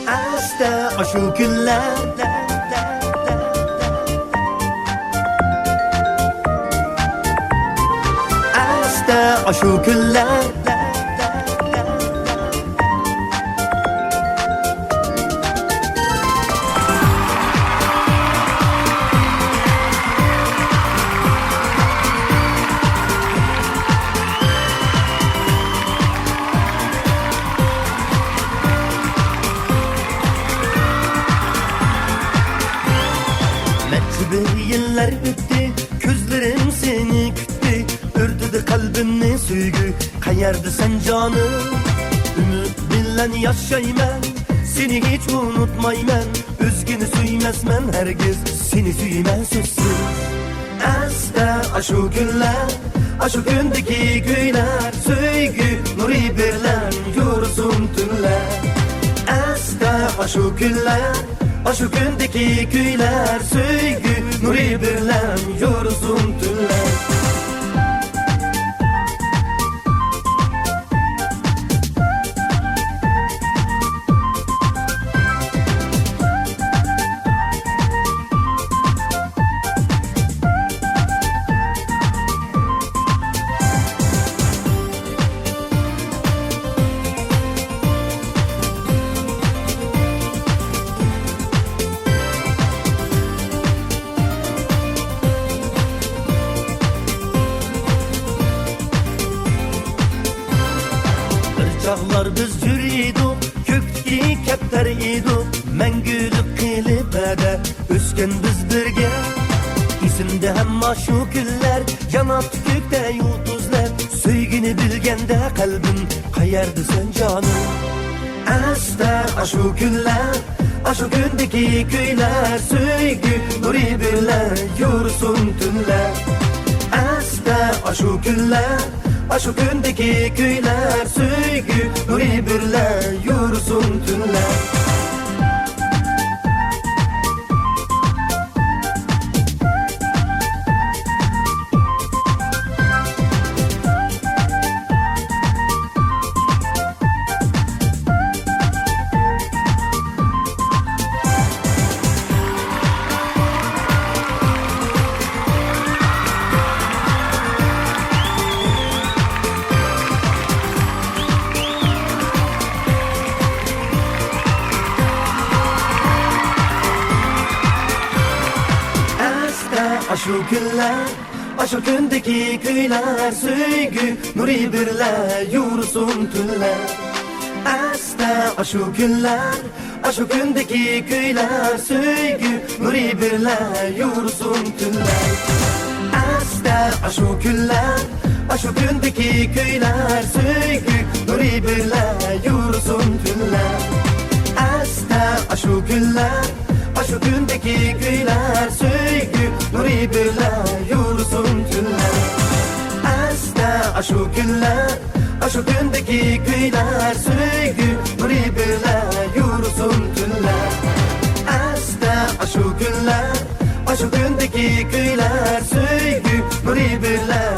Asta aşu günler Asta aşu günler Yıllar bitti, gözlerim seni küttü. Ördü kalbimni süygü, kayardı sen canım. Ümit bilen yaşayman, seni hiç unutmayman. Özgünü süymezmen herkes, seni süymez sözsüz. Asta aşu günler, aşu gündeki güler. Süygü nuri birlen, yorsun tünler. Asta aşu günler, aşu gündeki güler. Süygü nuri birlen, yorsun tünler. Çağlar biz yürüydük, kökteki kepter idik. Мәңгүлік қилипәдә өскен biz birge. Есімде әмма шу күлләр, янап көктә йолдызлар. Сөйгіні білгенде қалбim, қаярды sen canım. Asta aşu günler, aşu gündeki köyler. Söygü nuri birler, yorsun tünler. Asta aşu günler, aşu gündeki köyler. Söygü nuri birler, yorsun tünler. Aşu günler, aşu gündeki köyler. Söygü nuri birler, yorsun tünler. Asta aşu günler, aşu gündeki köyler. Söygü nuri birler, yorsun tünler. Asta aşu günler, aşu gündeki köyler. Söygü nuri birler, yorsun tünler. Asta aşu günler, aşu gündeki köyler. Söygü nuri birler, yorsun tünler. Asta aşu günler, aşu gündeki köyler. Söygü nuri birler, yorsun tünler. Asta aşu günler, aşu gündeki köyler. Söygü nuri birler,